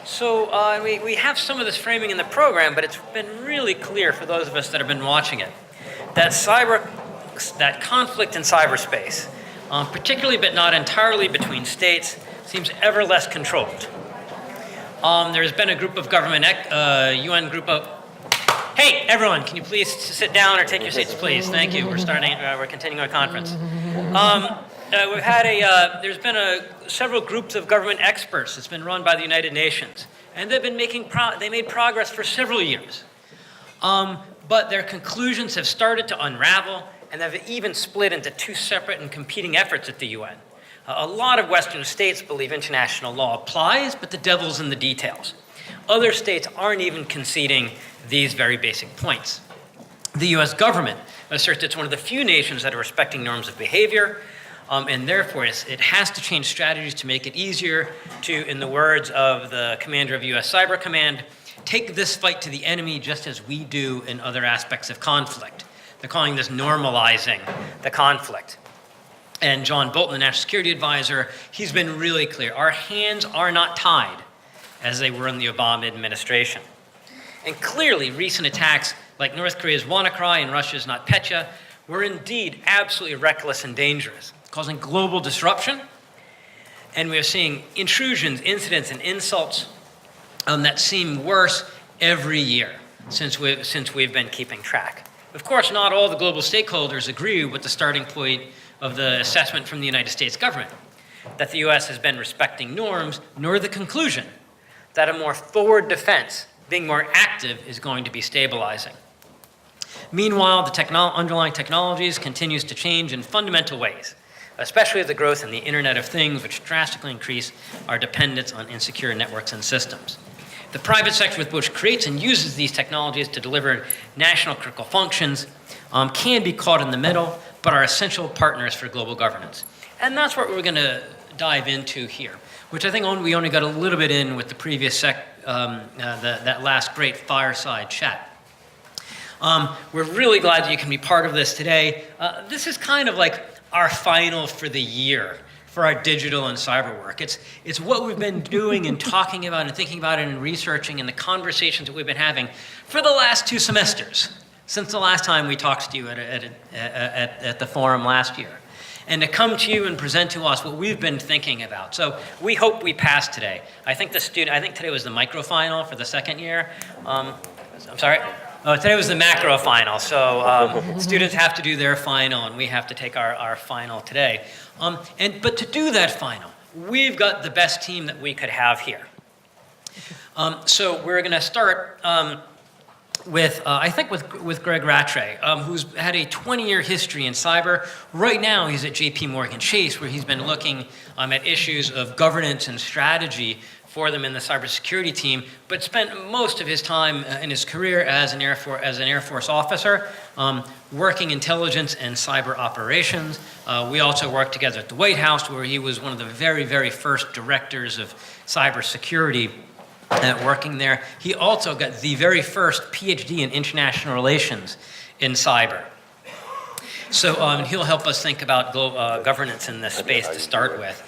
So we have some of this framing in the program, but it's been really clear for those of us that have been watching it that conflict in cyberspace, particularly but not entirely between states, seems ever less controlled. There's been a group of government, UN group of, hey, everyone, can you please sit down or take your seats, please? Thank you. We're continuing our conference. There's been several groups of government experts that's been run by the United Nations, and they've been they made progress for several years. But their conclusions have started to unravel, and they've even split into two separate and competing efforts at the UN. A lot of Western states believe international law applies, but the devil's in the details. Other states aren't even conceding these very basic points. The US government asserts it's one of the few nations that are respecting norms of behavior, and therefore it has to change strategies to make it easier to, in the words of the commander of US Cyber Command, take this fight to the enemy just as we do in other aspects of conflict. They're calling this normalizing the conflict. And John Bolton, the National Security Advisor, he's been really clear. Our hands are not tied as they were in the Obama administration. And clearly, recent attacks like North Korea's WannaCry and Russia's NotPetya were indeed absolutely reckless and dangerous, causing global disruption. And we are seeing intrusions, incidents, and insults that seem worse every year since we've been keeping track. Of course, not all the global stakeholders agree with the starting point of the assessment from the United States government, that the US has been respecting norms, nor the conclusion that a more forward defense, being more active, is going to be stabilizing. Meanwhile, the underlying technologies continues to change in fundamental ways, especially the growth in the Internet of Things, which drastically increase our dependence on insecure networks and systems. The private sector, with which creates and uses these technologies to deliver national critical functions, can be caught in the middle, but are essential partners for global governance. And that's what we're going to dive into here, which I think we only got a little bit in with the previous that last great fireside chat. We're really glad that you can be part of this today. This is kind of like our final for the year for our digital and cyber work. It's what we've been doing and talking about and thinking about and researching and the conversations that we've been having for the last 2 semesters, since the last time we talked to you at the forum last year. And to come to you and present to us what we've been thinking about. So we hope we pass today. I think today was the micro final for the second year. I'm sorry? Oh, today was the macro final. So students have to do their final and we have to take our final today. But to do that final, we've got the best team that we could have here. So we're going to start with Greg Rattray, who's had a 20-year history in cyber. Right now, he's at JP Morgan Chase, where he's been looking at issues of governance and strategy for them in the cybersecurity team, but spent most of his time in his career as an Air Force officer, working intelligence and cyber operations. We also worked together at the White House, where he was one of the very, very first directors of cybersecurity working there. He also got the very first PhD in international relations in cyber. So he'll help us think about governance in this space to start with.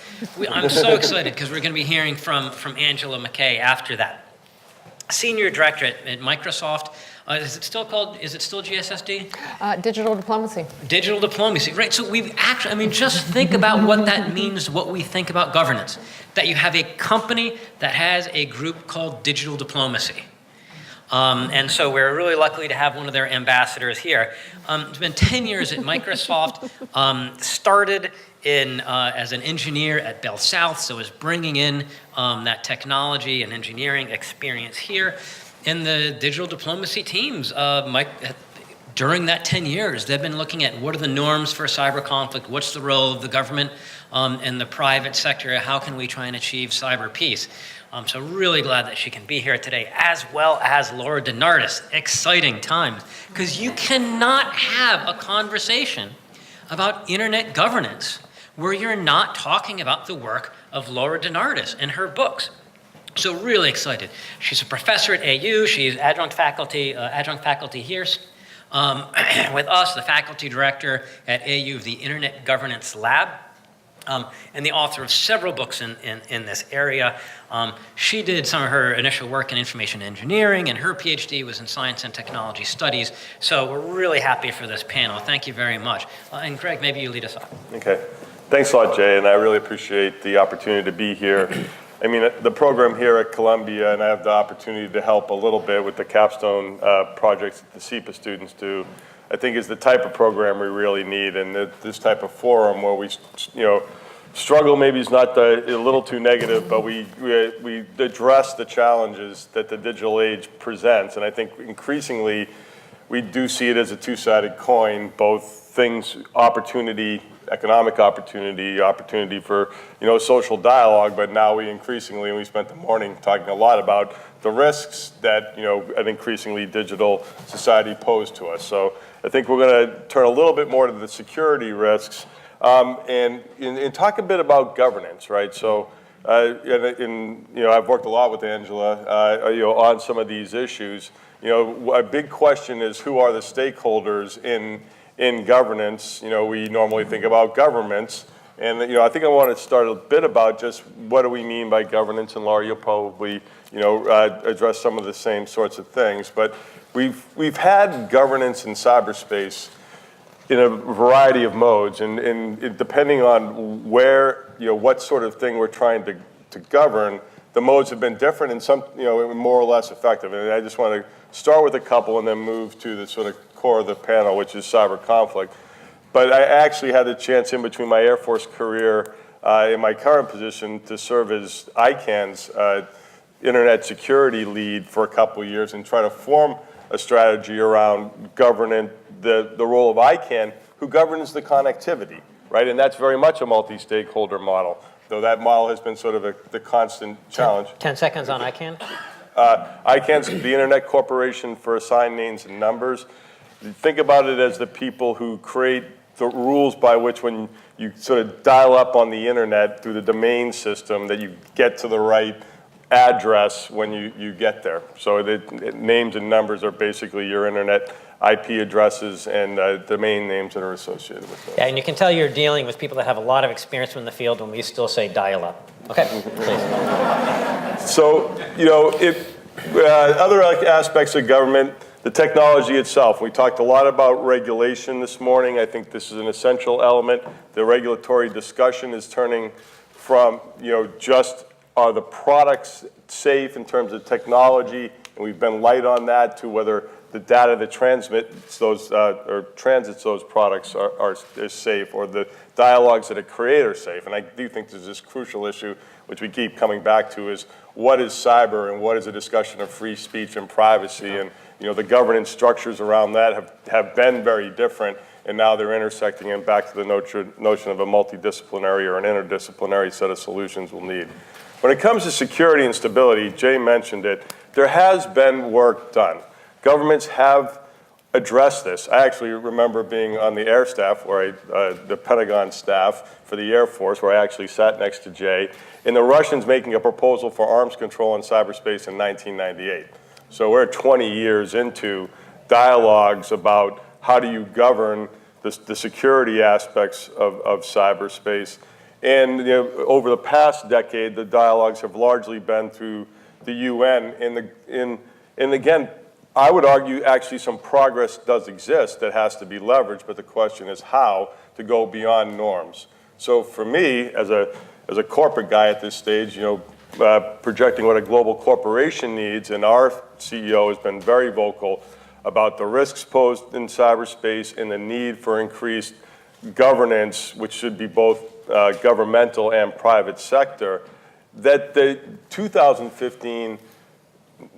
I'm so excited because we're going to be hearing from Angela McKay after that. Senior Director at Microsoft. Is it still GSSD? Digital diplomacy. Digital diplomacy, right. So we've actually, just think about what that means, what we think about governance. That you have a company that has a group called digital diplomacy. And so we're really lucky to have one of their ambassadors here. It's been 10 years at Microsoft, started as an engineer at Bell South, so is bringing in that technology and engineering experience here. And the digital diplomacy teams, during that 10 years, they've been looking at what are the norms for cyber conflict, what's the role of the government and the private sector, how can we try and achieve cyber peace. So really glad that she can be here today, as well as Laura DeNardis. Exciting times, because you cannot have a conversation about internet governance where you're not talking about the work of Laura DeNardis and her books. So really excited. She's a professor at AU. She's adjunct faculty here with us, the faculty director at AU of the Internet Governance Lab. and the author of several books in this area. She did some of her initial work in information engineering, and her PhD was in science and technology studies. So we're really happy for this panel. Thank you very much. And Greg, maybe you lead us off. Okay. Thanks a lot, Jay, and I really appreciate the opportunity to be here. I mean, the program here at Columbia, and I have the opportunity to help a little bit with the capstone projects that the SIPA students do, I think is the type of program we really need, and this type of forum where we, struggle maybe is not a little too negative, but we address the challenges that the digital age presents, and I think increasingly we do see it as a two-sided coin, both things, opportunity, economic opportunity for social dialogue, but now we increasingly, and we spent the morning talking a lot about the risks that an increasingly digital society pose to us. So I think we're going to turn a little bit more to the security risks and talk a bit about governance, right? So I've worked a lot with Angela on some of these issues. A big question is who are the stakeholders in governance. We normally think about governments, and I think I want to start a bit about just what do we mean by governance, and Laura, you'll probably address some of the same sorts of things. But we've had governance in cyberspace in a variety of modes, and depending on where what sort of thing we're trying to govern, the modes have been different and some more or less effective. And I just want to start with a couple and then move to the sort of core of the panel, which is cyber conflict. But I actually had the chance in between my Air Force career in my current position to serve as ICANN's internet security lead for a couple of years and try to form a strategy around governing the role of ICANN, who governs the connectivity, right? And that's very much a multi-stakeholder model, though that model has been sort of the constant challenge. 10 seconds on ICANN. ICANN's the Internet Corporation for Assigned Names and Numbers. Think about it as the people who create the rules by which when you sort of dial up on the internet through the domain system that you get to the right address when you get there. So the names and numbers are basically your internet IP addresses and domain names that are associated with those. Yeah, and you can tell you're dealing with people that have a lot of experience in the field when we still say dial up. Okay, please. So, other aspects of government, the technology itself. We talked a lot about regulation this morning. I think this is an essential element. The regulatory discussion is turning from, just are the products safe in terms of technology, and we've been light on that, to whether the data that transmits those or transits those products is safe, or the dialogues that it creates are safe. And I do think there's this crucial issue, which we keep coming back to, is what is cyber and what is a discussion of free speech and privacy? And the governance structures around that have been very different, and now they're intersecting, and back to the notion of a multidisciplinary or an interdisciplinary set of solutions we'll need. When it comes to security and stability, Jay mentioned it, there has been work done. Governments have addressed this. I actually remember being on the air staff, the Pentagon staff for the Air Force, where I actually sat next to Jay, and the Russians making a proposal for arms control in cyberspace in 1998. So we're 20 years into dialogues about how do you govern the security aspects of cyberspace. And over the past decade, the dialogues have largely been through the UN. And again, I would argue actually some progress does exist that has to be leveraged, but the question is how to go beyond norms. So for me, as a corporate guy at this stage, projecting what a global corporation needs, and our CEO has been very vocal about the risks posed in cyberspace and the need for increased governance, which should be both governmental and private sector, that the 2015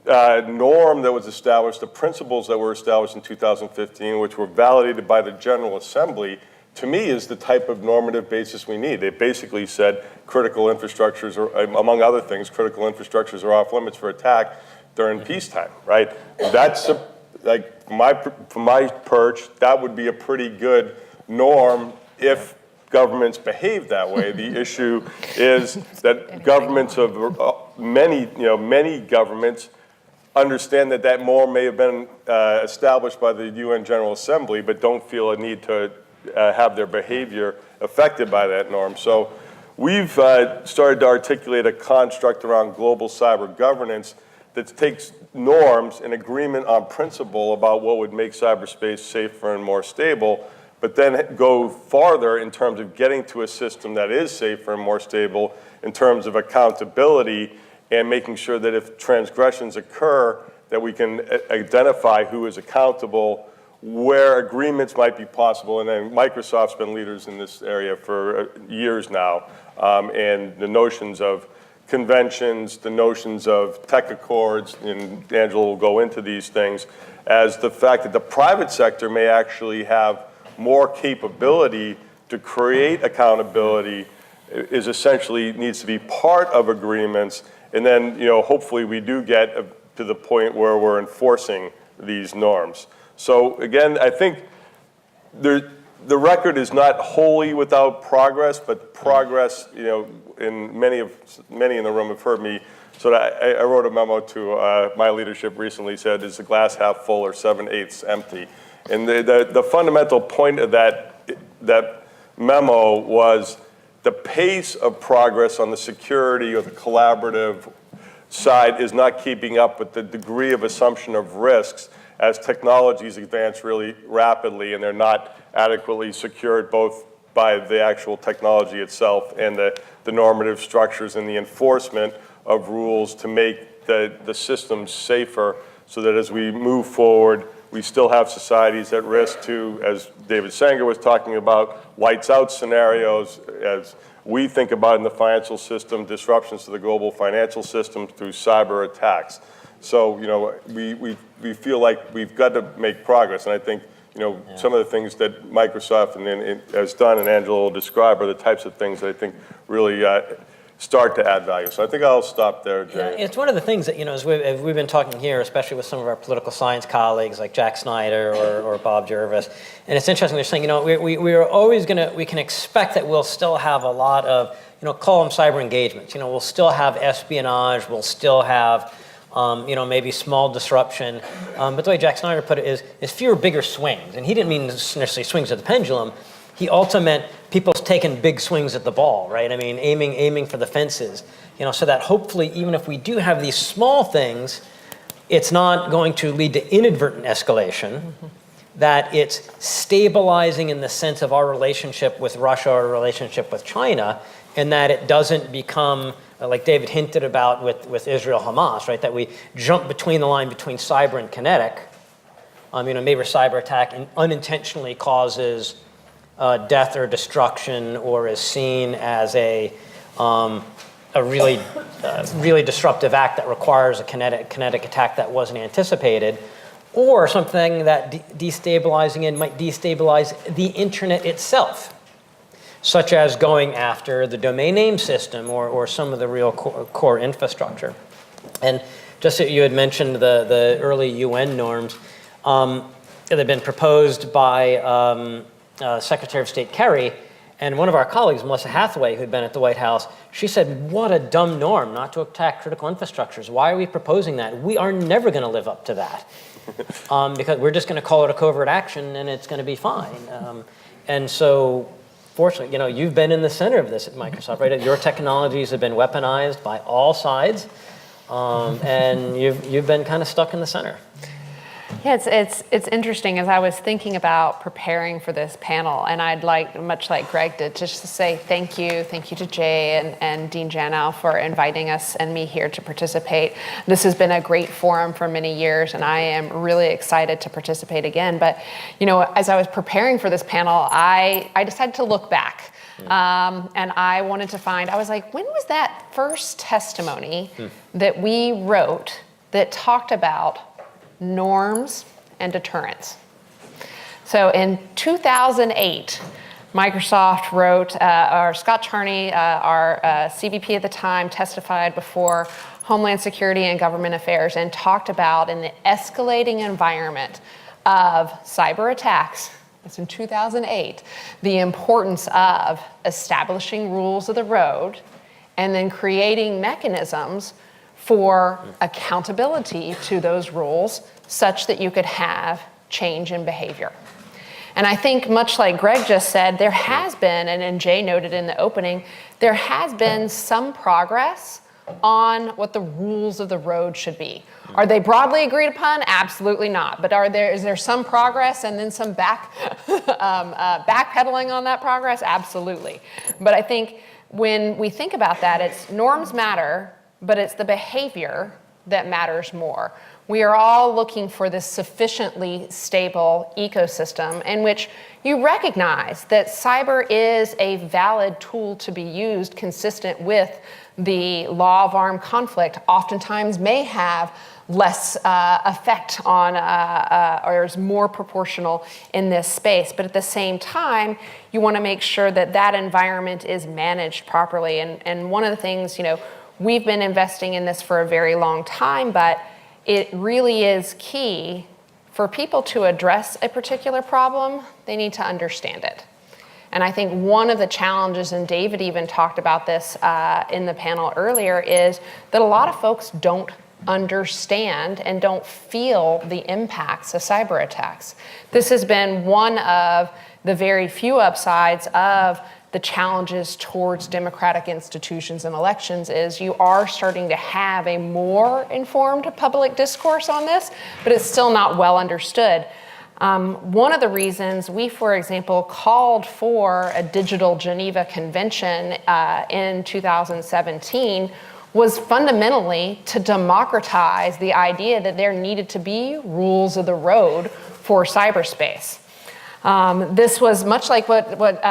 norm that was established, the principles that were established in 2015, which were validated by the General Assembly, to me is the type of normative basis we need. It basically said critical infrastructures, among other things, critical infrastructures are off limits for attack during peacetime, right? That's, from my perch, that would be a pretty good norm if governments behave that way. The issue is that governments of many governments understand that norm may have been established by the UN General Assembly, but don't feel a need to have their behavior affected by that norm. So we've started to articulate a construct around global cyber governance that takes norms and agreement on principle about what would make cyberspace safer and more stable, but then go farther in terms of getting to a system that is safer and more stable in terms of accountability and making sure that if transgressions occur, that we can identify who is accountable, where agreements might be possible. And then Microsoft's been leaders in this area for years now. And the notions of conventions, the notions of tech accords, and Angela will go into these things, as the fact that the private sector may actually have more capability to create accountability is essentially needs to be part of agreements. And then, hopefully we do get to the point where we're enforcing these norms. So again, I think the record is not wholly without progress, but progress, and many in the room have heard me. So I wrote a memo to my leadership recently, said, is the glass half full or 7/8 empty? And the fundamental point of that memo was the pace of progress on the security or the collaborative side is not keeping up with the degree of assumption of risks as technologies advance really rapidly and they're not adequately secured both by the actual technology itself and the normative structures and the enforcement of rules to make the systems safer so that as we move forward, we still have societies at risk to, as David Sanger was talking about, lights out scenarios, as we think about in the financial system, disruptions to the global financial system through cyber attacks. So, we feel like we've got to make progress. And I think, some of the things that Microsoft has done and Angela will describe are the types of things that I think really start to add value. So I think I'll stop there, Jay. Yeah, it's one of the things that, as we've been talking here, especially with some of our political science colleagues like Jack Snyder or Bob Jervis, and it's interesting, they're saying, we are always we can expect that we'll still have a lot of, call them cyber engagements. We'll still have espionage, we'll still have, maybe small disruption. But the way Jack Snyder put it is fewer, bigger swings. And he didn't mean necessarily swings of the pendulum. He also meant people taking big swings at the ball, right? I mean, aiming for the fences, so that hopefully, even if we do have these small things, it's not going to lead to inadvertent escalation, that it's stabilizing in the sense of our relationship with Russia or relationship with China, and that it doesn't become, like David hinted about with Israel-Hamas, right? That we jump between the line between cyber and kinetic. Maybe a cyber attack unintentionally causes death or destruction, or is seen as a really disruptive act that requires a kinetic attack that wasn't anticipated, or something that destabilizing it might destabilize the internet itself, such as going after the domain name system or some of the real core infrastructure. And just that you had mentioned the early UN norms, they've been proposed by Secretary of State Kerry, and one of our colleagues, Melissa Hathaway, who'd been at the White House, she said, what a dumb norm not to attack critical infrastructures. Why are we proposing that? We are never going to live up to that because we're just going to call it a covert action and it's going to be fine. And so, fortunately, you've been in the center of this at Microsoft, right? Your technologies have been weaponized by all sides, and you've been kind of stuck in the center. Yeah, it's interesting. As I was thinking about preparing for this panel, and I'd like, much like Greg did, just to say thank you to Jay and Dean Janow for inviting us and me here to participate. This has been a great forum for many years, and I am really excited to participate again. But, as I was preparing for this panel, I decided to look back. And I wanted to find, I was like, when was that first testimony that we wrote that talked about norms and deterrence? So in 2008, Microsoft wrote, or Scott Charney, our CVP at the time, testified before Homeland Security and Government Affairs and talked about, in the escalating environment of cyber attacks, that's in 2008, the importance of establishing rules of the road and then creating mechanisms for accountability to those rules such that you could have change in behavior. And I think much like Greg just said, there has been, and Jay noted in the opening, there has been some progress on what the rules of the road should be. Are they broadly agreed upon? Absolutely not. But is there some progress and then some backpedaling on that progress? Absolutely. But I think when we think about that, it's norms matter, but it's the behavior that matters more. We are all looking for this sufficiently stable ecosystem in which you recognize that cyber is a valid tool to be used consistent with the law of armed conflict, oftentimes may have less effect on, or is more proportional in this space. But at the same time, you want to make sure that that environment is managed properly. And one of the things, we've been investing in this for a very long time, but it really is key for people to address a particular problem, they need to understand it. And I think one of the challenges, and David even talked about this in the panel earlier, is that a lot of folks don't understand and don't feel the impacts of cyber attacks. This has been one of the very few upsides of the challenges towards democratic institutions and elections is you are starting to have a more informed public discourse on this, but it's still not well understood. One of the reasons we, for example, called for a digital Geneva Convention in 2017 was fundamentally to democratize the idea that there needed to be rules of the road for cyberspace. This was much like what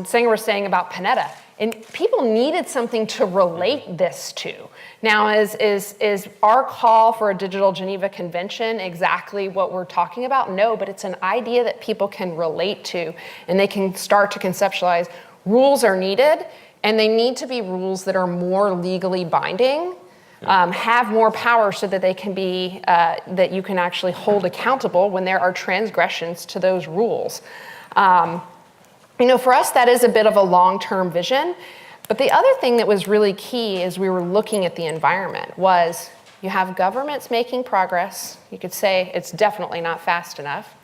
Sanger was saying about Panetta. And people needed something to relate this to. Now, is our call for a digital Geneva Convention exactly what we're talking about? No, but it's an idea that people can relate to, and they can start to conceptualize. Rules are needed, and they need to be rules that are more legally binding, have more power so that they can be, that you can actually hold accountable when there are transgressions to those rules. For us, that is a bit of a long-term vision. But the other thing that was really key as we were looking at the environment was you have governments making progress. You could say it's definitely not fast enough.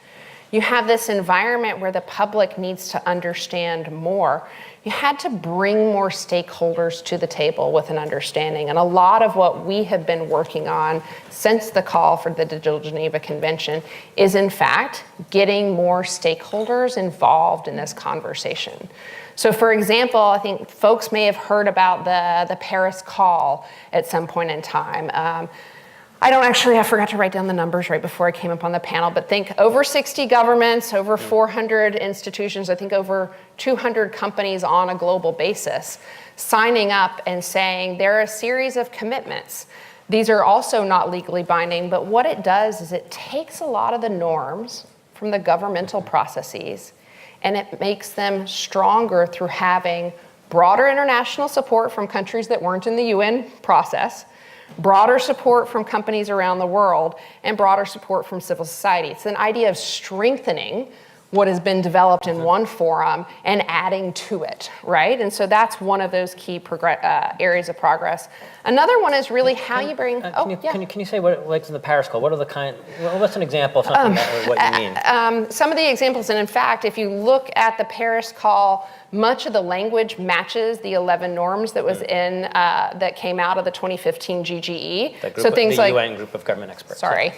You have this environment where the public needs to understand more. You had to bring more stakeholders to the table with an understanding. And a lot of what we have been working on since the call for the Digital Geneva Convention is, in fact, getting more stakeholders involved in this conversation. So, for example, I think folks may have heard about the Paris call at some point in time. I forgot to write down the numbers right before I came up on the panel, but think over 60 governments, over 400 institutions, I think over 200 companies on a global basis, signing up and saying there are a series of commitments. These are also not legally binding, but what it does is it takes a lot of the norms from the governmental processes and it makes them stronger through having broader international support from countries that weren't in the UN process, broader support from companies around the world, and broader support from civil society. It's an idea of strengthening what has been developed in one forum and adding to it, right? And so that's one of those key areas of progress. Another one is really how you bring. Can you say what, like in the Paris call? What are the what's an example of something what you mean? Some of the examples, and in fact, if you look at the Paris call, much of the language matches the 11 norms that was in that came out of the 2015 GGE. So things like the UN group of government experts. Sorry.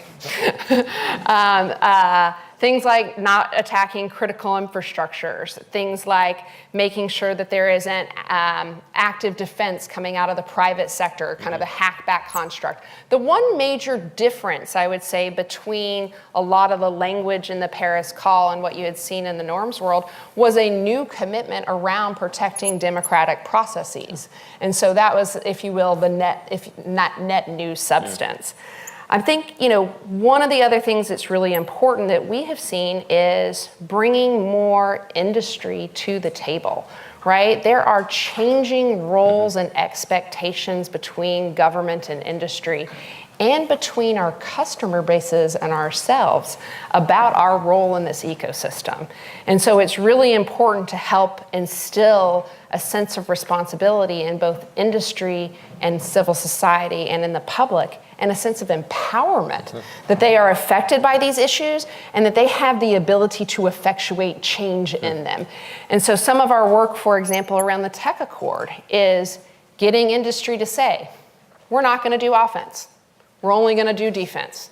Things like not attacking critical infrastructures, things like making sure that there isn't active defense coming out of the private sector, kind of a hackback construct. The one major difference, I would say, between a lot of the language in the Paris call and what you had seen in the norms world was a new commitment around protecting democratic processes. And so that was, if you will, the net new substance. I think, one of the other things that's really important that we have seen is bringing more industry to the table, right? There are changing roles and expectations between government and industry. and between our customer bases and ourselves about our role in this ecosystem. And so it's really important to help instill a sense of responsibility in both industry and civil society and in the public, and a sense of empowerment that they are affected by these issues and that they have the ability to effectuate change in them. And so some of our work, for example, around the Tech Accord is getting industry to say, we're not going to do offense. We're only going to do defense.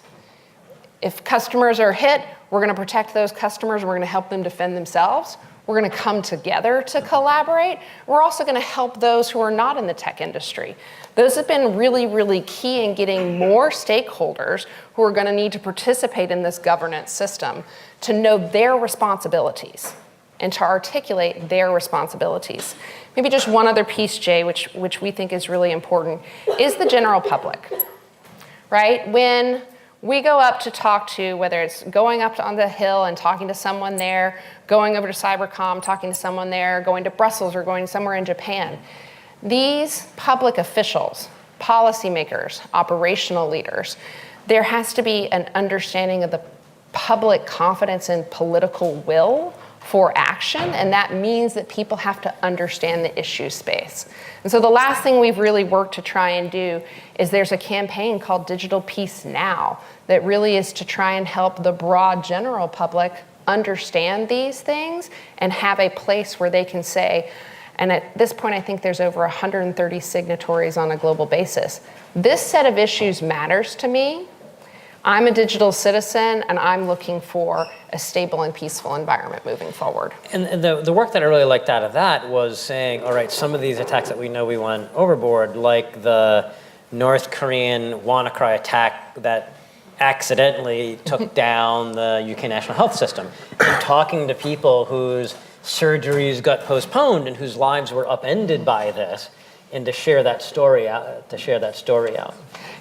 If customers are hit, we're going to protect those customers. We're going to help them defend themselves. We're going to come together to collaborate. We're also going to help those who are not in the tech industry. Those have been really, really key in getting more stakeholders who are going to need to participate in this governance system to know their responsibilities and to articulate their responsibilities. Maybe just one other piece, Jay, which we think is really important, is the general public, right? When we go up to talk to, whether it's going up on the Hill and talking to someone there, going over to Cybercom, talking to someone there, going to Brussels or going somewhere in Japan, these public officials, policymakers, operational leaders, there has to be an understanding of the public confidence and political will for action, and that means that people have to understand the issue space. And so the last thing we've really worked to try and do is there's a campaign called Digital Peace Now that really is to try and help the broad general public understand these things and have a place where they can say, and at this point I think there's over 130 signatories on a global basis, this set of issues matters to me. I'm a digital citizen, and I'm looking for a stable and peaceful environment moving forward. And the work that I really liked out of that was saying, all right, some of these attacks that we know we went overboard, like the North Korean WannaCry attack that accidentally took down the UK National Health System, and talking to people whose surgeries got postponed and whose lives were upended by this, and to share that story out.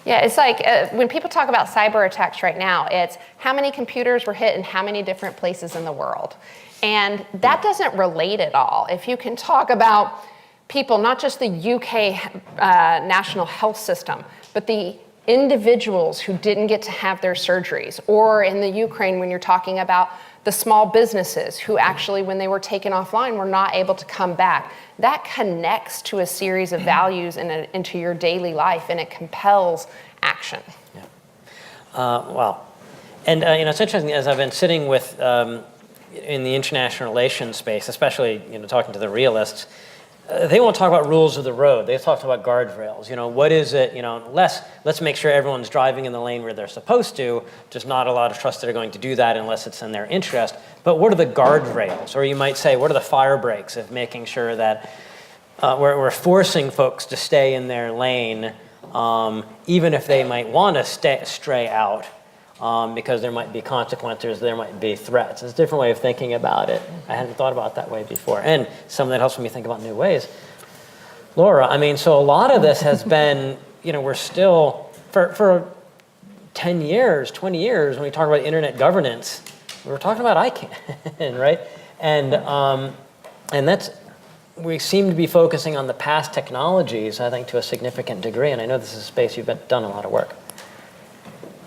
Yeah, it's like when people talk about cyber attacks right now, it's how many computers were hit in how many different places in the world. And that doesn't relate at all. If you can talk about people, not just the UK National Health System, but the individuals who didn't get to have their surgeries, or in the Ukraine when you're talking about the small businesses who actually, when they were taken offline, were not able to come back. That connects to a series of values into your daily life, and it compels action. Yeah. Wow. And it's interesting, as I've been sitting with in the international relations space, especially talking to the realists, they won't talk about rules of the road. They talk about guardrails. What is it? Let's make sure everyone's driving in the lane where they're supposed to. Just not a lot of trust that are going to do that unless it's in their interest. But what are the guardrails? Or you might say, what are the fire brakes of making sure that we're forcing folks to stay in their lane, even if they might want to stray out, because there might be consequences, there might be threats. It's a different way of thinking about it. I hadn't thought about it that way before. And something that helps me think about new ways. Laura, so a lot of this has been, we're still, for 10 years, 20 years, when we talk about internet governance, we were talking about ICANN, right? And that's, we seem to be focusing on the past technologies, I think, to a significant degree. And I know this is a space you've done a lot of work.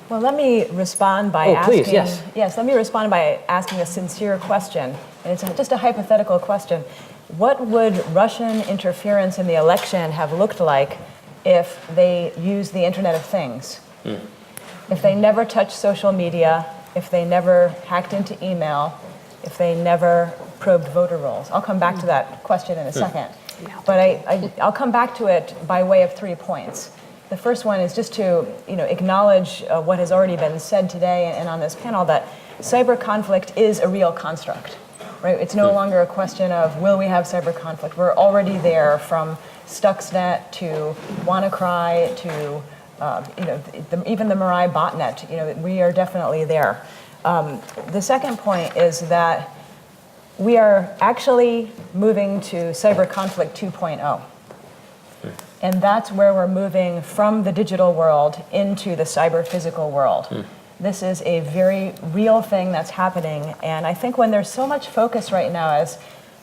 Well, let me respond by asking. Please, yes. Yes, let me respond by asking a sincere question. And it's just a hypothetical question. What would Russian interference in the election have looked like if they used the Internet of Things? If they never touched social media, if they never hacked into email, if they never probed voter rolls? I'll come back to that question in a second. But I'll come back to it by way of 3 points. The first one is just to acknowledge what has already been said today and on this panel, that cyber conflict is a real construct, right? It's no longer a question of will we have cyber conflict. We're already there, from Stuxnet to WannaCry to even the Mirai botnet. We are definitely there. The second point is that we are actually moving to cyber conflict 2.0. And that's where we're moving from the digital world into the cyber physical world. This is a very real thing that's happening. And I think when there's so much focus right now as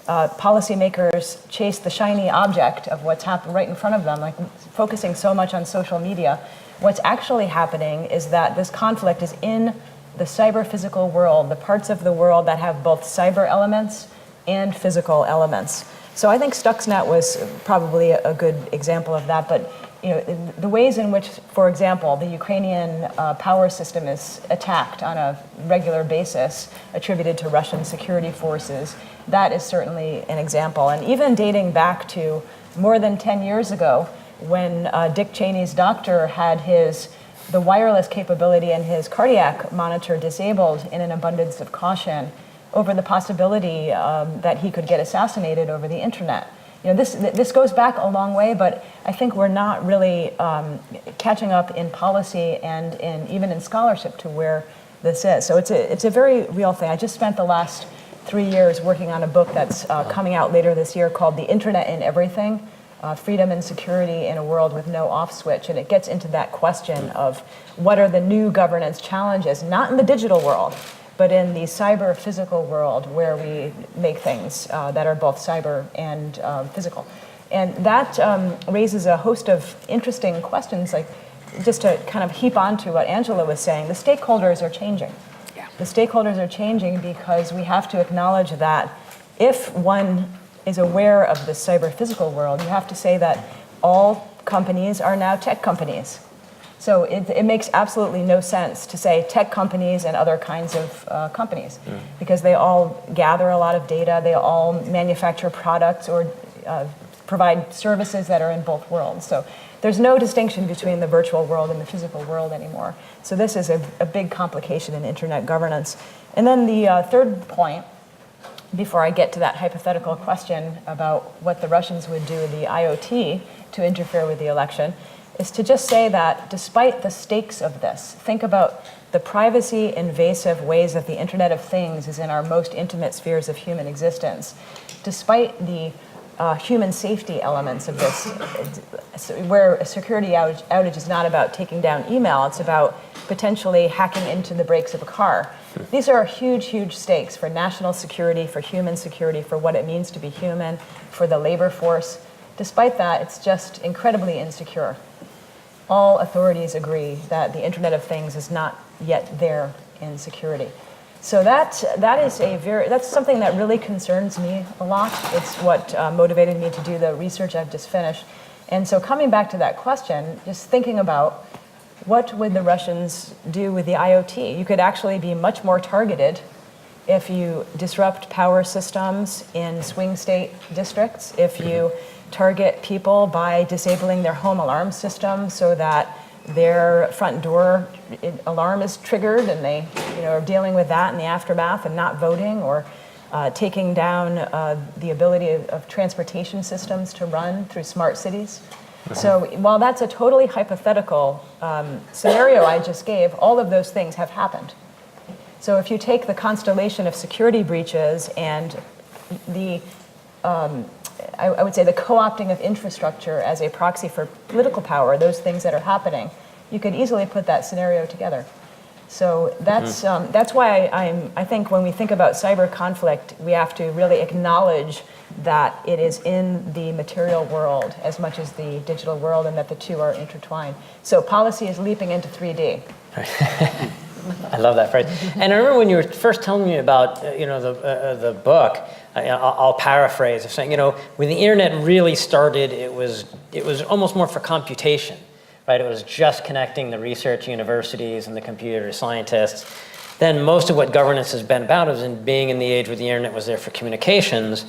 policymakers chase the shiny object of what's happening right in front of them, like focusing so much on social media, What's actually happening is that this conflict is in the cyber-physical world, the parts of the world that have both cyber elements and physical elements. So I think Stuxnet was probably a good example of that, but the ways in which, for example, the Ukrainian power system is attacked on a regular basis, attributed to Russian security forces, that is certainly an example. And even dating back to more than 10 years ago, when Dick Cheney's doctor had the wireless capability in his cardiac monitor disabled in an abundance of caution over the possibility that he could get assassinated over the internet. This goes back a long way, but I think we're not really catching up in policy and even in scholarship to where this is. So it's a very real thing. I just spent the last 3 years working on a book that's coming out later this year called The Internet in Everything, Freedom and Security in a World with No Off Switch. And it gets into that question of what are the new governance challenges, not in the digital world, but in the cyber physical world where we make things that are both cyber and physical. And that raises a host of interesting questions, like just to kind of heap on to what Angela was saying, the stakeholders are changing. Yeah. The stakeholders are changing because we have to acknowledge that if one is aware of the cyber physical world, you have to say that all companies are now tech companies. So it makes absolutely no sense to say tech companies and other kinds of companies, because they all gather a lot of data, they all manufacture products or provide services that are in both worlds. So there's no distinction between the virtual world and the physical world anymore. So this is a big complication in internet governance. And then the third point, before I get to that hypothetical question about what the Russians would do with the IoT to interfere with the election, is to just say that despite the stakes of this, think about the privacy invasive ways that the Internet of Things is in our most intimate spheres of human existence. Despite the human safety elements of this, where a security outage is not about taking down email, it's about potentially hacking into the brakes of a car. These are huge, huge stakes for national security, for human security, for what it means to be human, for the labor force. Despite that, it's just incredibly insecure. All authorities agree that the Internet of Things is not yet there in security. So that's something that really concerns me a lot. It's what motivated me to do the research I've just finished. And so coming back to that question, just thinking about what would the Russians do with the IoT? You could actually be much more targeted if you disrupt power systems in swing state districts, if you target people by disabling their home alarm system so that their front door alarm is triggered and they are dealing with that in the aftermath and not voting, or taking down the ability of transportation systems to run through smart cities. So while that's a totally hypothetical scenario I just gave, all of those things have happened. So if you take the constellation of security breaches and the I would say the co-opting of infrastructure as a proxy for political power, those things that are happening, you could easily put that scenario together. So that's why I think when we think about cyber conflict, we have to really acknowledge that it is in the material world as much as the digital world, and that the two are intertwined. So policy is leaping into 3D. I love that phrase. And I remember when you were first telling me about the book, I'll paraphrase of saying, when the internet really started, it was almost more for computation, right? It was just connecting the research universities and the computer scientists. Then most of what governance has been about is in being in the age where the internet was there for communications.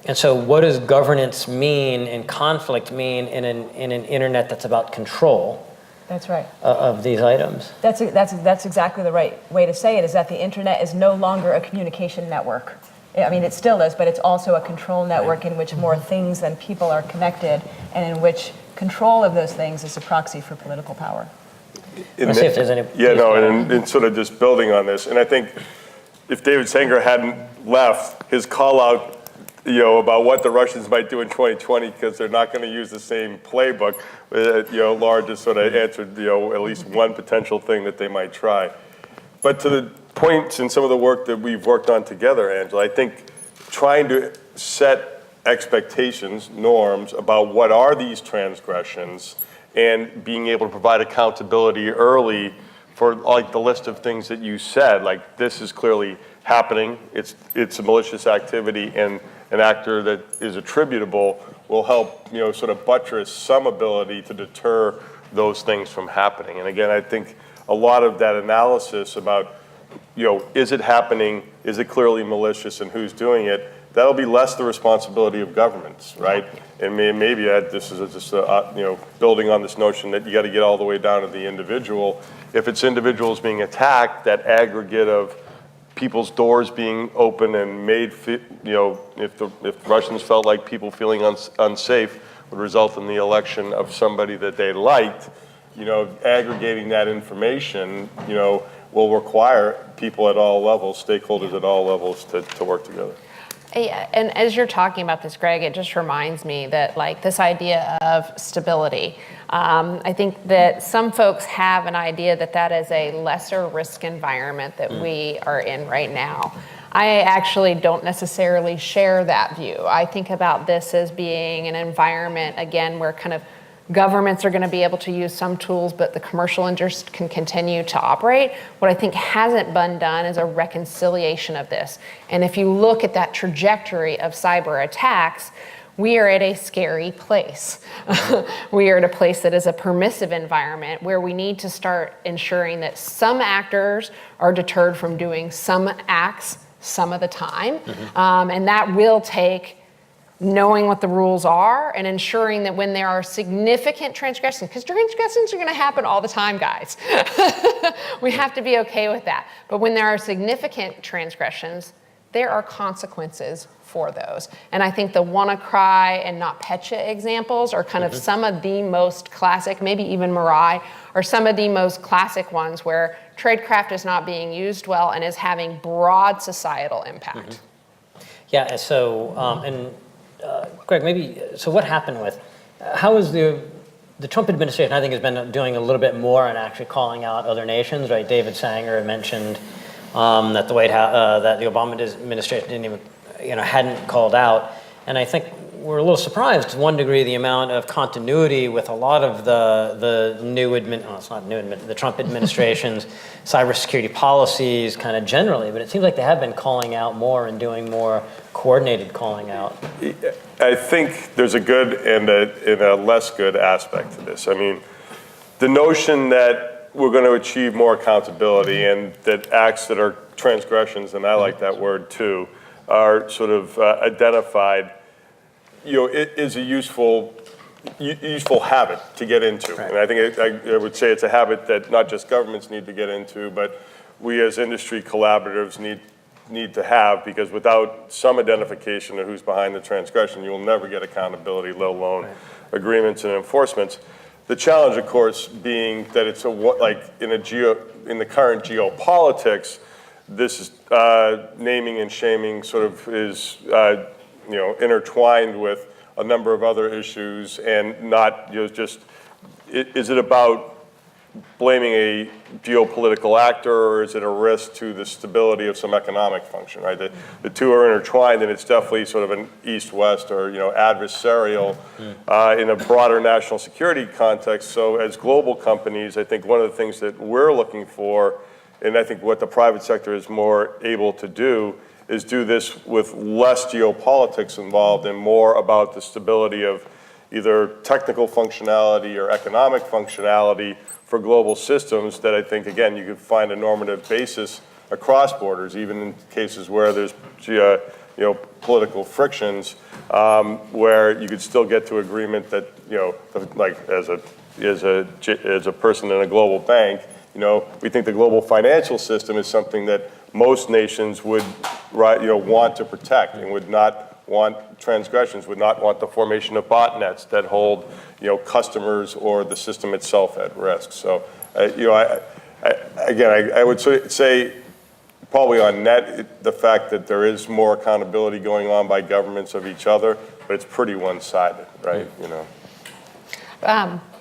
And so what does governance mean and conflict mean in an internet that's about control? That's right. Of these items. That's exactly the right way to say it, is that the internet is no longer a communication network. I mean, it still is, but it's also a control network in which more things than people are connected, and in which control of those things is a proxy for political power. Let's see if there's any. Yeah, no, and sort of just building on this, and I think if David Sanger hadn't left, his call out, about what the Russians might do in 2020, because they're not going to use the same playbook, Laura just sort of answered, at least one potential thing that they might try. But to the points in some of the work that we've worked on together, Angela, I think trying to set expectations, norms about what are these transgressions, and being able to provide accountability early for like the list of things that you said, like this is clearly happening, it's a malicious activity, and an actor that is attributable will help, sort of buttress some ability to deter those things from happening. And again, I think a lot of that analysis about, is it happening, is it clearly malicious, and who's doing it, that'll be less the responsibility of governments, right? And maybe this is just building on this notion that you got to get all the way down to the individual. If it's individuals being attacked, that aggregate of people's doors being open and made, if Russians felt like people feeling unsafe would result in the election of somebody that they liked, aggregating that information, will require people at all levels, stakeholders at all levels to work together. Yeah, and as you're talking about this, Greg, it just reminds me that like this idea of stability. I think that some folks have an idea that that is a lesser risk environment that we are in right now. I actually don't necessarily share that view. I think about this as being an environment, again, where kind of governments are going to be able to use some tools, but the commercial interest can continue to operate. What I think hasn't been done is a reconciliation of this. And if you look at that trajectory of cyber attacks, we are at a scary place. We are at a place that is a permissive environment where we need to start ensuring that some actors are deterred from doing some acts some of the time. And that will take knowing what the rules are and ensuring that when there are significant transgressions, because transgressions are going to happen all the time, guys. We have to be okay with that. But when there are significant transgressions, there are consequences for those. And I think the WannaCry and NotPetya examples are kind of some of the most classic, maybe even Mirai, are some of the most classic ones where tradecraft is not being used well and is having broad societal impact. Yeah, so, Greg, maybe, so what happened with, how is the Trump administration, I think, has been doing a little bit more on actually calling out other nations, right? David Sanger mentioned that the White House, that the Obama administration didn't even, hadn't called out. And I think we're a little surprised to one degree the amount of continuity with a lot of the the Trump administration's cybersecurity policies kind of generally, but it seems like they have been calling out more and doing more coordinated calling out. I think there's a good and a less good aspect to this. I mean, the notion that we're going to achieve more accountability and that acts that are transgressions, and I like that word too, are sort of identified, it is a useful habit to get into. Right. And I think I would say it's a habit that not just governments need to get into, but we as industry collaboratives need to have, because without some identification of who's behind the transgression, you will never get accountability, let alone agreements and enforcements. The challenge, of course, being that it's in the current geopolitics, this is naming and shaming sort of is intertwined with a number of other issues, and not just is it about blaming a geopolitical actor, or is it a risk to the stability of some economic function, right? The two are intertwined, and it's definitely sort of an east-west or adversarial in a broader national security context. So as global companies, I think one of the things that we're looking for, and I think what the private sector is more able to do, is do this with less geopolitics involved and more about the stability of either technical functionality or economic functionality for global systems that I think, again, you could find a normative basis across borders, even in cases where there's political frictions, where you could still get to agreement that, like as a person in a global bank, we think the global financial system is something that most nations would want to protect and would not want transgressions, would not want the formation of botnets that hold customers or the system itself at risk. So I would say probably on net the fact that there is more accountability going on by governments of each other, but it's pretty one-sided, right?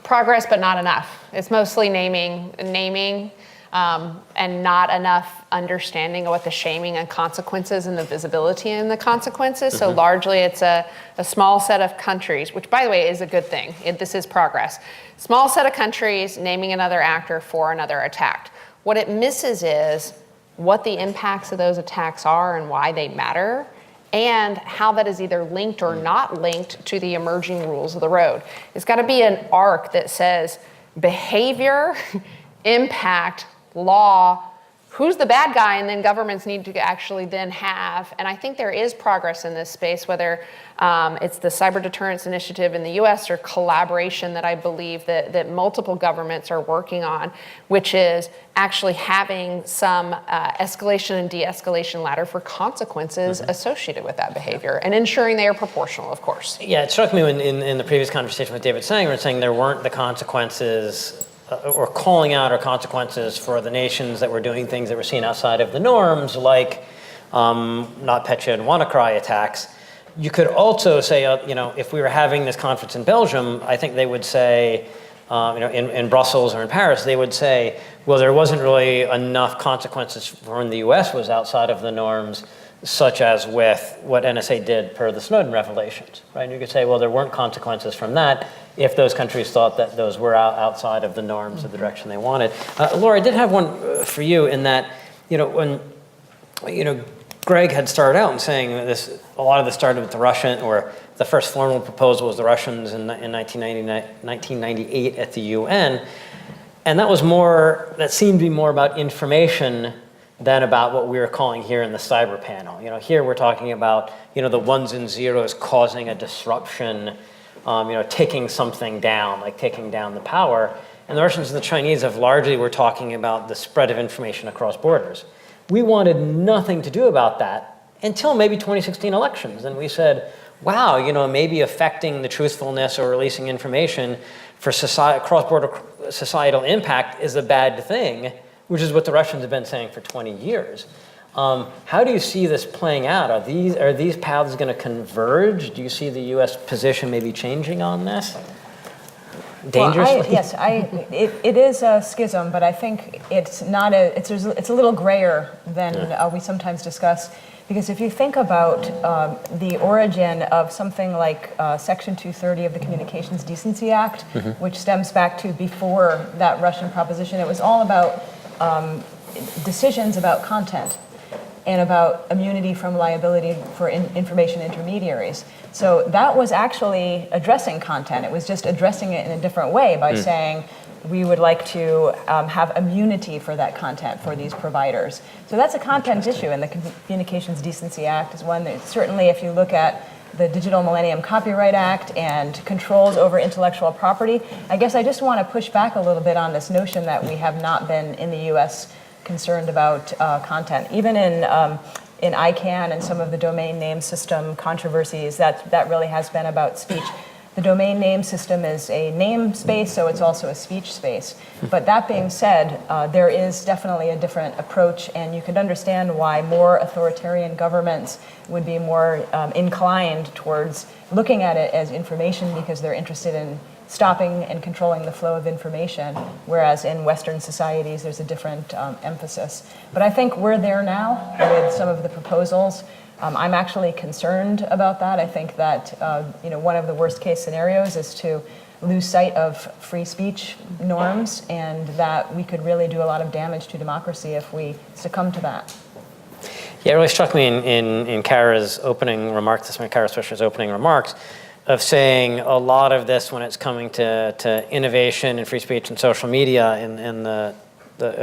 Progress, but not enough. It's mostly naming. and not enough understanding of what the shaming and consequences and the visibility and the consequences. So largely it's a small set of countries, which by the way is a good thing. This is progress. Small set of countries naming another actor for another attack. What it misses is what the impacts of those attacks are and why they matter, and how that is either linked or not linked to the emerging rules of the road. It's got to be an arc that says behavior, impact, law, who's the bad guy, and then governments need to actually then have, and I think there is progress in this space, whether it's the Cyber Deterrence Initiative in the US or collaboration that I believe that multiple governments are working on, which is actually having some escalation and de-escalation ladder for consequences associated with that behavior, and ensuring they are proportional, of course. Yeah, it struck me when in the previous conversation with David Sanger, we were saying there weren't the consequences or calling out or consequences for the nations that were doing things that were seen outside of the norms, like NotPetya and WannaCry attacks. You could also say, if we were having this conference in Belgium, I think they would say, in Brussels or in Paris, they would say, well, there wasn't really enough consequences for when the US was outside of the norms, such as with what NSA did per the Snowden revelations, right? And you could say, well, there weren't consequences from that if those countries thought that those were outside of the norms of the direction they wanted. Laura, I did have one for you in that, when, Greg had started out in saying this, a lot of this started with the Russian, or the first formal proposal was the Russians in 1998 at the UN. And that seemed to be more about information than about what we were calling here in the cyber panel. Here we're talking about, the ones and zeros causing a disruption, taking something down, like taking down the power. And the Russians and the Chinese were talking about the spread of information across borders. We wanted nothing to do about that until maybe 2016 elections. And we said, wow, maybe affecting the truthfulness or releasing information for cross-border societal impact is a bad thing, which is what the Russians have been saying for 20 years. How do you see this playing out? Are these paths going to converge? Do you see the U.S. position maybe changing on this? Dangerously? Well, it is a schism, but I think it's not it's a little grayer than we sometimes discuss. Because if you think about the origin of something like Section 230 of the Communications Decency Act, which stems back to before that Russian proposition, it was all about decisions about content and about immunity from liability for information intermediaries. So that was actually addressing content. It was just addressing it in a different way by saying, we would like to have immunity for that content for these providers. So that's a content issue, and the Communications Decency Act is one that certainly, if you look at the Digital Millennium Copyright Act and controls over intellectual property, I guess I just want to push back a little bit on this notion that we have not been in the US concerned about content. Even in ICANN and some of the domain name system controversies, that really has been about speech. The domain name system is a name space, so it's also a speech space. But that being said, there is definitely a different approach, and you could understand why more authoritarian governments would be more inclined towards looking at it as information because they're interested in stopping and controlling the flow of information, whereas in Western societies there's a different emphasis. But I think we're there now with some of the proposals. I'm actually concerned about that. I think that one of the worst case scenarios is to lose sight of free speech norms, and that we could really do a lot of damage to democracy if we succumb to that. Yeah, it really struck me in Kara's opening remarks, Kara Swisher's opening remarks, of saying a lot of this when it's coming to innovation and free speech and social media in the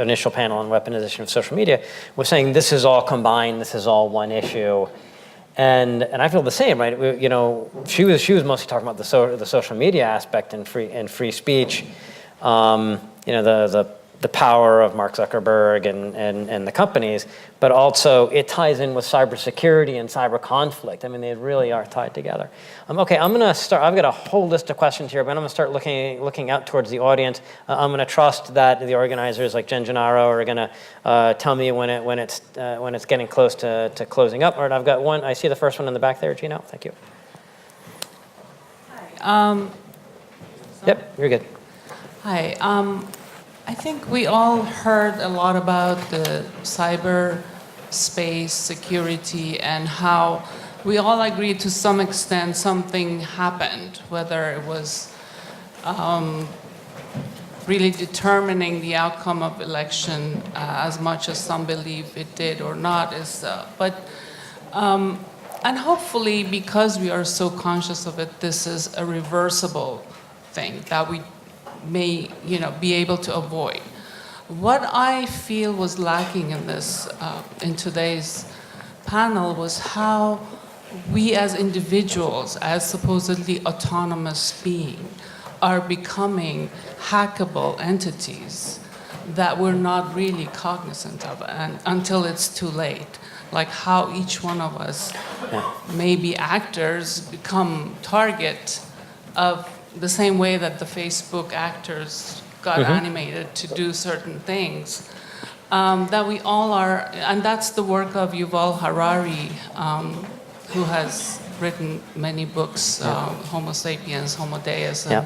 initial panel on weaponization of social media was saying this is all combined, this is all one issue, and I feel the same, right? She was mostly talking about the social media aspect and free speech, the power of Mark Zuckerberg and the companies, but also it ties in with cybersecurity and cyber conflict. I mean, they really are tied together. Okay, I'm gonna start. I've got a whole list of questions here, but I'm gonna start looking out towards the audience. I'm gonna trust that the organizers like Jen Gennaro are gonna tell me when it's getting close to closing up. All right, I've got one. I see the first one in the back there, Gino. Thank you. Hi. Yep, you're good. Hi. I think we all heard a lot about the cyberspace security and how we all agreed to some extent something happened, whether it was really determining the outcome of election as much as some believe it did or not. And hopefully, because we are so conscious of it, this is a reversible thing that we may, be able to avoid. What I feel was lacking in this, in today's panel, was how we as individuals, as supposedly autonomous beings, are becoming hackable entities that we're not really cognizant of until it's too late. Like how each one of us, maybe actors, become target of the same way that the Facebook actors got animated to do certain things. That we all are, and that's the work of Yuval Harari, who has written many books, Homo sapiens, Homo Deus, and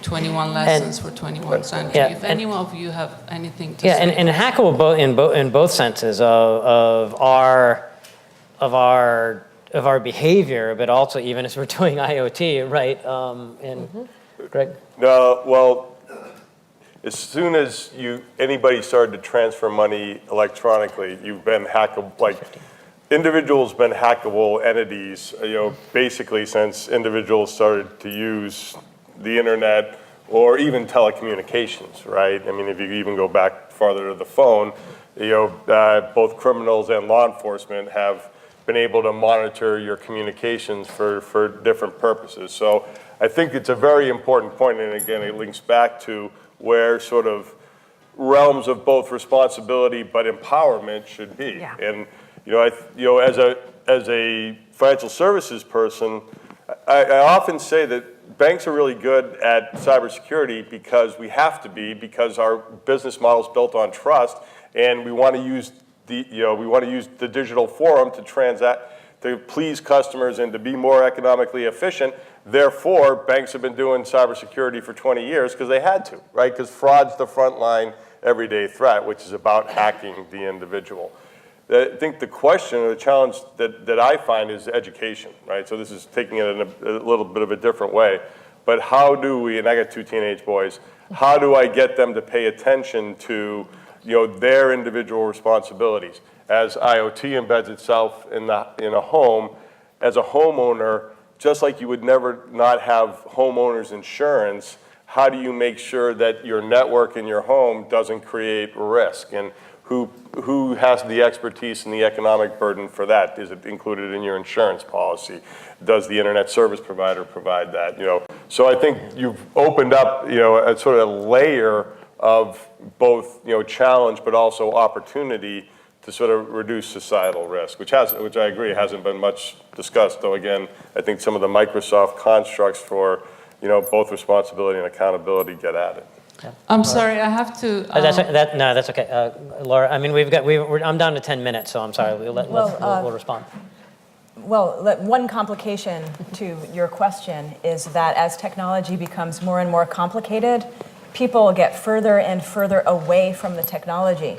21 Lessons for 21st Century. If any of you have anything to say. And hackable in both senses of our behavior, but also even as we're doing IoT, right? Greg? No, well, as soon as anybody started to transfer money electronically, you've been hackable, individuals been hackable entities, basically since individuals started to use the internet or even telecommunications, right? I mean, if you even go back farther to the phone, both criminals and law enforcement have been able to monitor your communications for different purposes. So I think it's a very important point, and again, it links back to where sort of realms of both responsibility but empowerment should be. Yeah. And as a financial services person, I often say that banks are really good at cybersecurity because we have to be, because our business model is built on trust, and we want to use the digital forum to transact, to please customers and to be more economically efficient. Therefore, banks have been doing cybersecurity for 20 years because they had to, right? Because fraud's the frontline everyday threat, which is about hacking the individual. I think the question or the challenge that I find is education, right? So this is taking it in a little bit of a different way. But how do we, and I got 2 teenage boys, how do I get them to pay attention to their individual responsibilities? As IoT embeds itself in a home, as a homeowner, just like you would never not have homeowners insurance, how do you make sure that your network in your home doesn't create risk? And who has the expertise and the economic burden for that? Is it included in your insurance policy? Does the internet service provider provide that? So I think you've opened up, a sort of layer of both, challenge but also opportunity to sort of reduce societal risk, which I agree hasn't been much discussed. Though again, I think some of the Microsoft constructs for, both responsibility and accountability get at it. I'm sorry, I have to. That's okay. Laura, I mean, I'm down to 10 minutes, so I'm sorry. We'll respond. Well, one complication to your question is that as technology becomes more and more complicated, people get further and further away from the technology,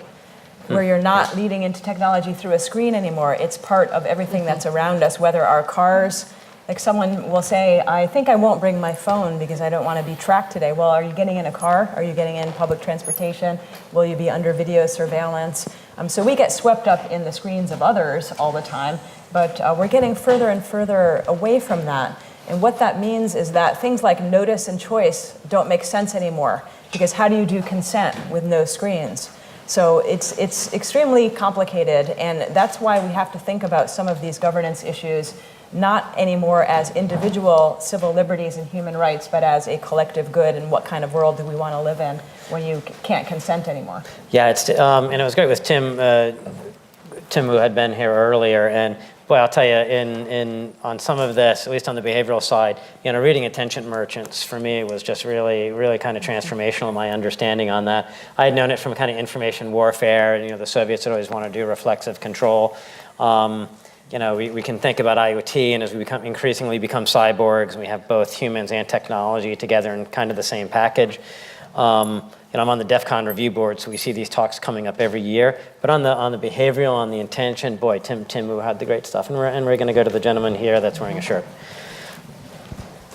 where you're not leading into technology through a screen anymore. It's part of everything that's around us, whether our cars, like someone will say, I think I won't bring my phone because I don't want to be tracked today. Well, are you getting in a car? Are you getting in public transportation? Will you be under video surveillance? So we get swept up in the screens of others all the time, but we're getting further and further away from that. And what that means is that things like notice and choice don't make sense anymore, because how do you do consent with no screens? So it's extremely complicated, and that's why we have to think about some of these governance issues not anymore as individual civil liberties and human rights, but as a collective good, and what kind of world do we want to live in when you can't consent anymore. Yeah, and it was great with Tim, who had been here earlier, and boy, I'll tell you, on some of this, at least on the behavioral side, reading Attention Merchants for me was just really, really kind of transformational in my understanding on that. I had known it from kind of information warfare, and the Soviets would always want to do reflexive control. We can think about IoT, and as we increasingly become cyborgs, we have both humans and technology together in kind of the same package. I'm on the DEF CON review board, so we see these talks coming up every year. But on the behavioral, on the intention, boy, Tim Wu had the great stuff. And we're going to go to the gentleman here that's wearing a shirt.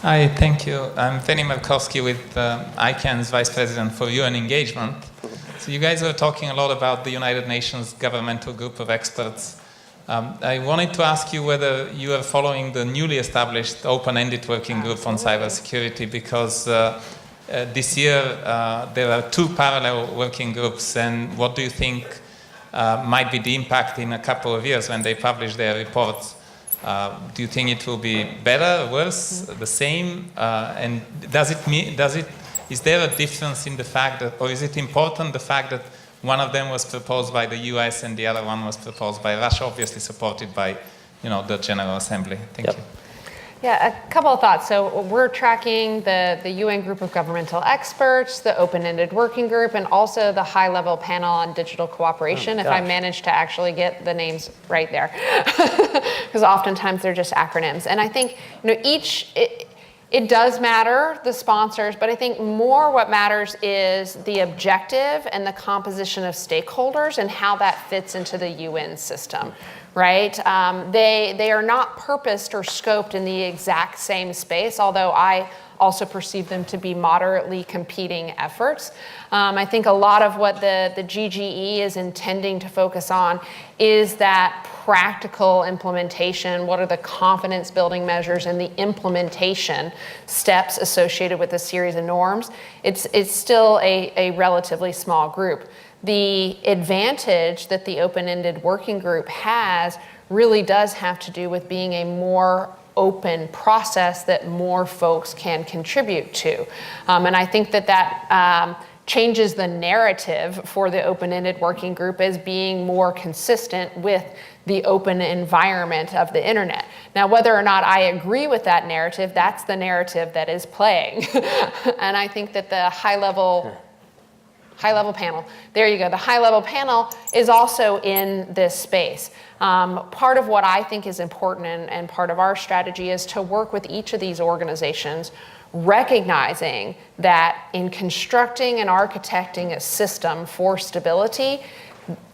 Hi, thank you. I'm Penny Markowski with ICANN's Vice President for UN Engagement. So you guys are talking a lot about the United Nations governmental group of experts. I wanted to ask you whether you are following the newly established open-ended working group on cybersecurity, because this year there are 2 parallel working groups, and what do you think might be the impact in a couple of years when they publish their reports? Do you think it will be better, worse, the same? And is there a difference in the fact that, or is it important the fact that one of them was proposed by the US and the other one was proposed by Russia, obviously supported by, the General Assembly? Thank you. Yeah, a couple of thoughts. So we're tracking the UN group of governmental experts, the open-ended working group, and also the high-level panel on digital cooperation, if I manage to actually get the names right there. Because oftentimes they're just acronyms. And I think, it does matter, the sponsors, but I think more what matters is the objective and the composition of stakeholders and how that fits into the UN system, right? They are not purposed or scoped in the exact same space, although I also perceive them to be moderately competing efforts. I think a lot of what the GGE is intending to focus on is that practical implementation. What are the confidence building measures and the implementation steps associated with a series of norms? It's still a relatively small group. The advantage that the open-ended working group has really does have to do with being a more open process that more folks can contribute to. And I think that changes the narrative for the open-ended working group as being more consistent with the open environment of the internet. Now, whether or not I agree with that narrative, that's the narrative that is playing. And I think that the high-level panel, there you go, the high-level panel is also in this space. Part of what I think is important and part of our strategy is to work with each of these organizations, recognizing that in constructing and architecting a system for stability,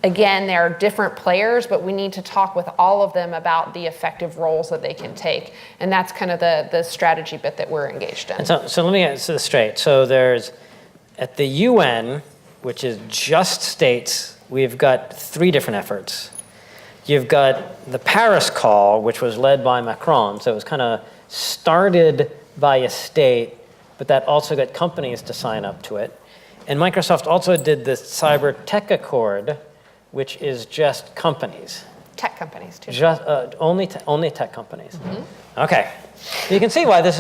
again, there are different players, but we need to talk with all of them about the effective roles that they can take. And that's kind of the strategy bit that we're engaged in. And so let me get this straight. So there's, at the UN, which is just states, we've got 3 different efforts. You've got the Paris call, which was led by Macron. So it was kind of started by a state, but that also got companies to sign up to it. And Microsoft also did the Cyber Tech Accord, which is just companies. Tech companies, too. Just only tech companies. Mm-hmm. Okay. You can see why this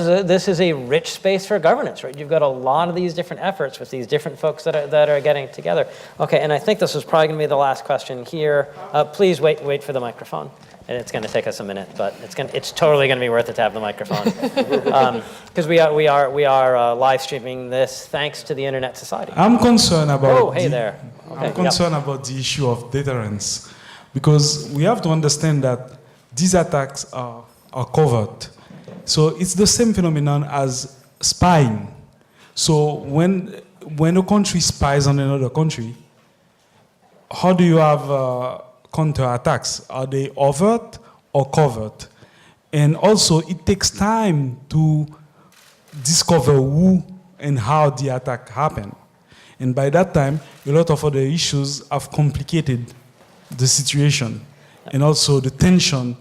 is a rich space for governance, right? You've got a lot of these different efforts with these different folks that are getting together. Okay, and I think this is probably going to be the last question here. Please wait for the microphone. And it's going to take us a minute, but it's totally going to be worth it to have the microphone, because we are live streaming this thanks to the Internet Society. I'm concerned about. Oh, hey there. Okay, I'm concerned about the issue of deterrence, because we have to understand that these attacks are covert. So it's the same phenomenon as spying. So when a country spies on another country, how do you have counterattacks? Are they overt or covert? And also, it takes time to discover who and how the attack happened. And by that time, a lot of other issues have complicated the situation. And also the tension,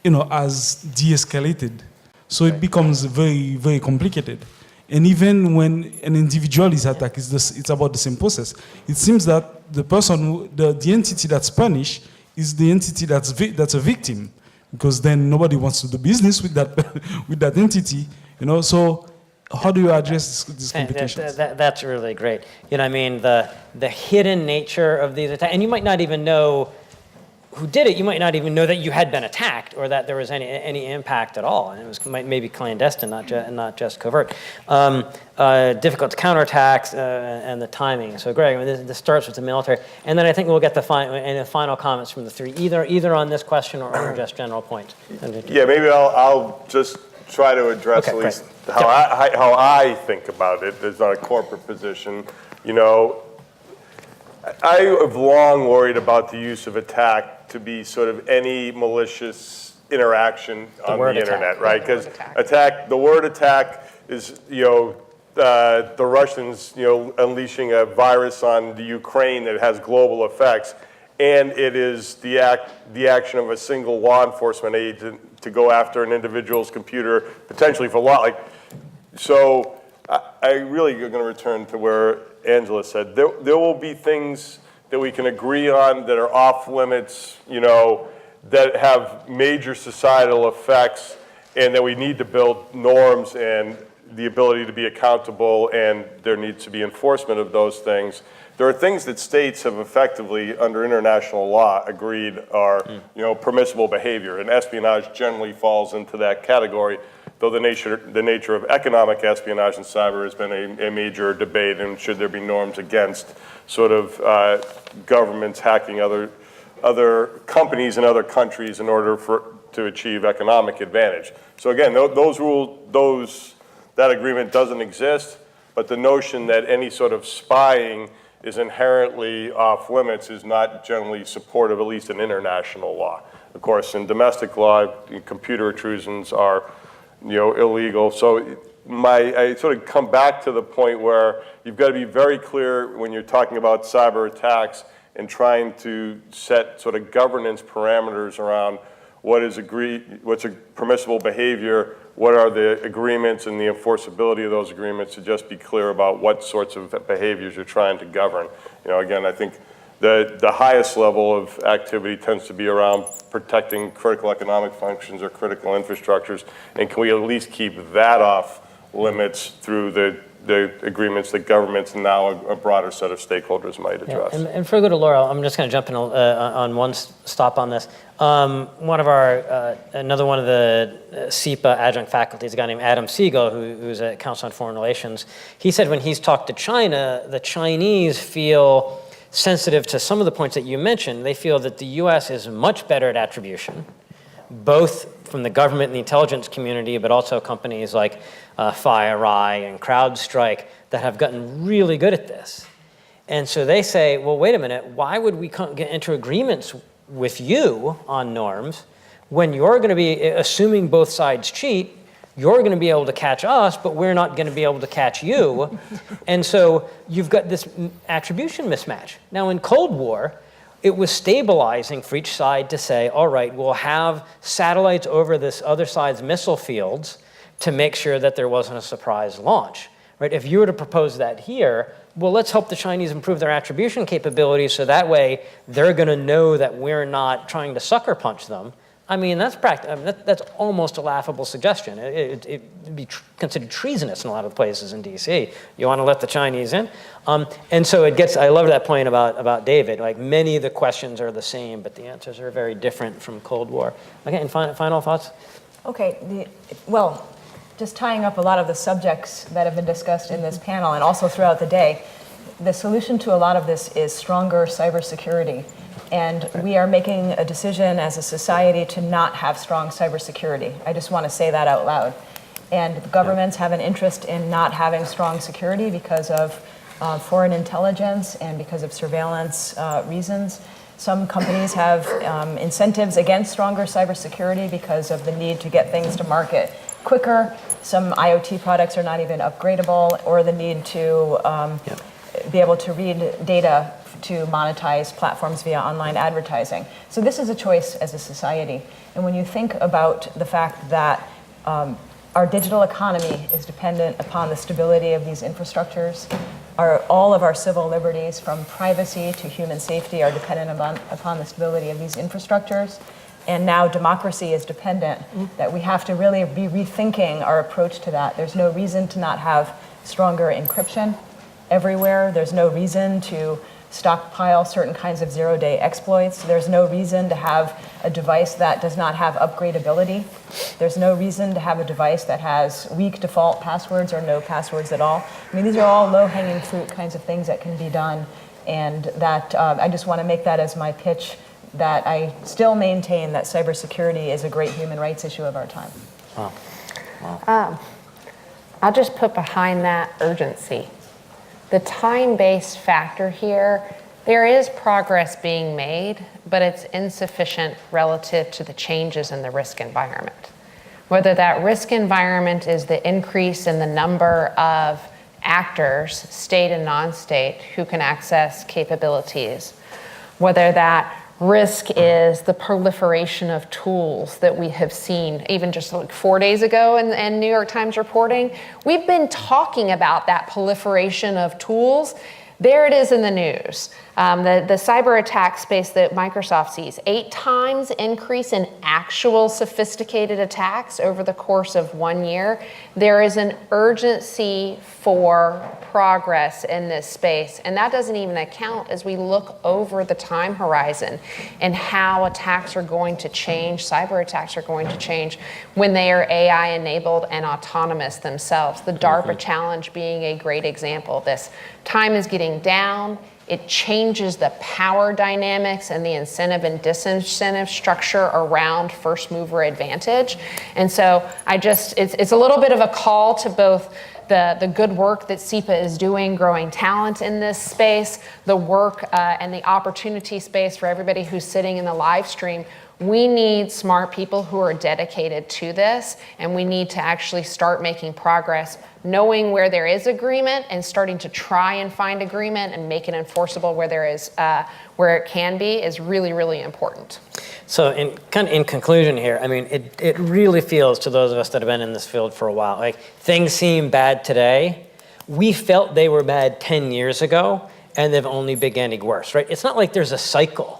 has de-escalated. So it becomes very, very complicated. And even when an individual is attacked, it's about the same process. It seems that the person, the entity that's punished is the entity that's a victim, because then nobody wants to do business with that entity, So how do you address these complications? That's really great. The hidden nature of these attacks, and you might not even know who did it. You might not even know that you had been attacked or that there was any impact at all, and it was maybe clandestine, not just covert. Difficult to counterattack and the timing. So, Greg, this starts with the military, and then I think we'll get the final comments from the 3, either on this question or just general points. Yeah, maybe I'll just try to address Okay, at least great. how I think about it. It's not a corporate position. You know, I have long worried about the use of attack to be sort of any malicious interaction on the internet, right? Because the word attack is, you know, the Russians, you know, unleashing a virus on the Ukraine that has global effects, and it is the action of a single law enforcement agent to go after an individual's computer, potentially for law. So I really are going to return to where Angela said. There will be things that we can agree on that are off limits, you know, that have major societal effects, and that we need to build norms and the ability to be accountable, and there needs to be enforcement of those things. There are things that states have effectively, under international law, agreed are permissible behavior, and espionage generally falls into that category, though the nature of economic espionage and cyber has been a major debate, and should there be norms against sort of governments hacking other companies in other countries in order to achieve economic advantage. So again, that agreement doesn't exist, but the notion that any sort of spying is inherently off limits is not generally supportive, at least in international law. Of course, in domestic law, computer intrusions are, illegal. So I sort of come back to the point where you've got to be very clear when you're talking about cyber attacks and trying to set sort of governance parameters around what's a permissible behavior, what are the agreements and the enforceability of those agreements, to just be clear about what sorts of behaviors you're trying to govern. Again, I think the highest level of activity tends to be around protecting critical economic functions or critical infrastructures, and can we at least keep that off limits through the agreements that governments and now a broader set of stakeholders might address. And before I go to Laura, I'm just going to jump in on one stop on this. Another one of the SIPA adjunct faculty is a guy named Adam Siegel, who's at Council on Foreign Relations. He said when he's talked to China, the Chinese feel sensitive to some of the points that you mentioned. They feel that the US is much better at attribution, both from the government and the intelligence community, but also companies like FireEye and CrowdStrike that have gotten really good at this. And so they say, well, wait a minute, why would we get into agreements with you on norms when you're going to be, assuming both sides cheat, you're going to be able to catch us, but we're not going to be able to catch you. And so you've got this attribution mismatch. Now in Cold War, it was stabilizing for each side to say, all right, we'll have satellites over this other side's missile fields to make sure that there wasn't a surprise launch. Right? If you were to propose that here, well, let's hope the Chinese improve their attribution capabilities so that way they're going to know that we're not trying to sucker punch them. I mean, that's almost a laughable suggestion. It'd be considered treasonous in a lot of places in DC. You want to let the Chinese in? And so it gets, I love that point about David. Like, many of the questions are the same, but the answers are very different from Cold War. Okay, and final thoughts? Okay, just tying up a lot of the subjects that have been discussed in this panel and also throughout the day, the solution to a lot of this is stronger cybersecurity. And we are making a decision as a society to not have strong cybersecurity. I just want to say that out loud. And the governments have an interest in not having strong security because of foreign intelligence and because of surveillance reasons. Some companies have incentives against stronger cybersecurity because of the need to get things to market quicker. Some IoT products are not even upgradable, or the need to be able to read data to monetize platforms via online advertising. So this is a choice as a society. And when you think about the fact that our digital economy is dependent upon the stability of these infrastructures, all of our civil liberties, from privacy to human safety, are dependent upon the stability of these infrastructures. And now democracy is dependent, that we have to really be rethinking our approach to that. There's no reason to not have stronger encryption everywhere. There's no reason to stockpile certain kinds of zero-day exploits. There's no reason to have a device that does not have upgradability. There's no reason to have a device that has weak default passwords or no passwords at all. I mean, these are all low-hanging fruit kinds of things that can be done, and that I just want to make that as my pitch, that I still maintain that cybersecurity is a great human rights issue of our time. Wow. I'll just put behind that urgency. The time-based factor here, there is progress being made, but it's insufficient relative to the changes in the risk environment. Whether that risk environment is the increase in the number of actors, state and non-state, who can access capabilities, whether that risk is the proliferation of tools that we have seen, even just like 4 days ago in New York Times reporting. We've been talking about that proliferation of tools. There it is in the news. The cyber attack space that Microsoft sees, 8 times increase in actual sophisticated attacks over the course of 1 year. There is an urgency for progress in this space, and that doesn't even account as we look over the time horizon and how attacks are going to change, cyber attacks are going to change when they are AI enabled and autonomous themselves. The DARPA challenge being a great example of this. Time is getting down. It changes the power dynamics and the incentive and disincentive structure around first mover advantage. And so it's a little bit of a call to both the good work that SIPA is doing, growing talent in this space, the work and the opportunity space for everybody who's sitting in the live stream. We need smart people who are dedicated to this, and we need to actually start making progress, knowing where there is agreement and starting to try and find agreement and make it enforceable where there is, where it can be, is really, really important. So in conclusion here, I mean, it really feels to those of us that have been in this field for a while, like things seem bad today. We felt they were bad 10 years ago, and they've only been getting worse, right? It's not like there's a cycle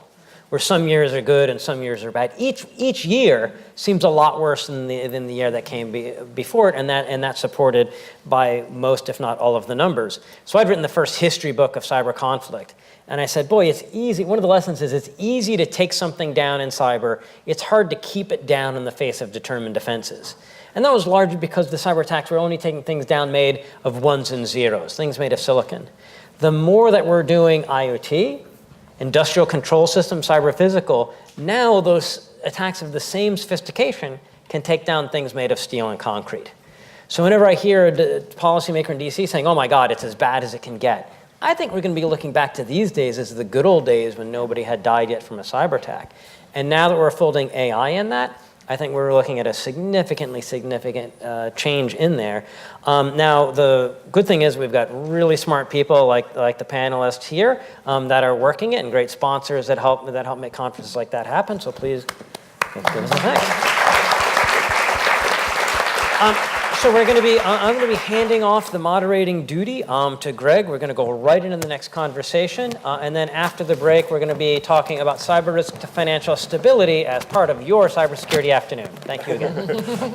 where some years are good and some years are bad. Each year seems a lot worse than the year that came before it, and that's supported by most, if not all, of the numbers. So I'd written the first history book of cyber conflict, and I said, boy, it's easy. One of the lessons is it's easy to take something down in cyber. It's hard to keep it down in the face of determined defenses. And that was largely because the cyber attacks were only taking things down made of ones and zeros, things made of silicon. The more that we're doing IoT, industrial control system, cyber physical, now those attacks of the same sophistication can take down things made of steel and concrete. So whenever I hear a policymaker in DC saying, oh my God, it's as bad as it can get, I think we're going to be looking back to these days as the good old days when nobody had died yet from a cyber attack. And now that we're folding AI in that, I think we're looking at a significant change in there. Now, the good thing is we've got really smart people like the panelists here that are working it, and great sponsors that help make conferences like that happen. So please give us a thanks. So I'm going to be handing off the moderating duty to Greg. We're going to go right into the next conversation. And then after the break, we're going to be talking about cyber risk to financial stability as part of your cybersecurity afternoon. Thank you again.